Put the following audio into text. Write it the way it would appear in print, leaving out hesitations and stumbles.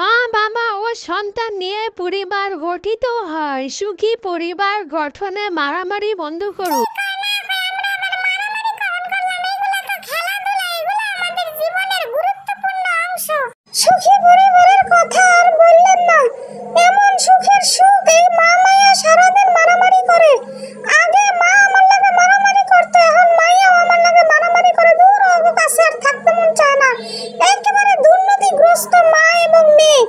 মা বাবা ও সন্তান নিয়ে পরিবার গঠিত হয়। সুখী পরিবার গঠনে মারামারি বন্ধ করুন। সুখী পরিবারের কথা আর বললেন না। এমন সুখের সুখ এই মা মায়া সারাদিন মারামারি করে। আগে মা আমার লাগে মারামারি করতো, এখন মাইয়াও আমার লাগে মারামারি করে। দূর ওগো কাছে আর থাকতে মন চায় না। একেবারে দুর্নীতিগ্রস্ত মা এবং মেয়ে।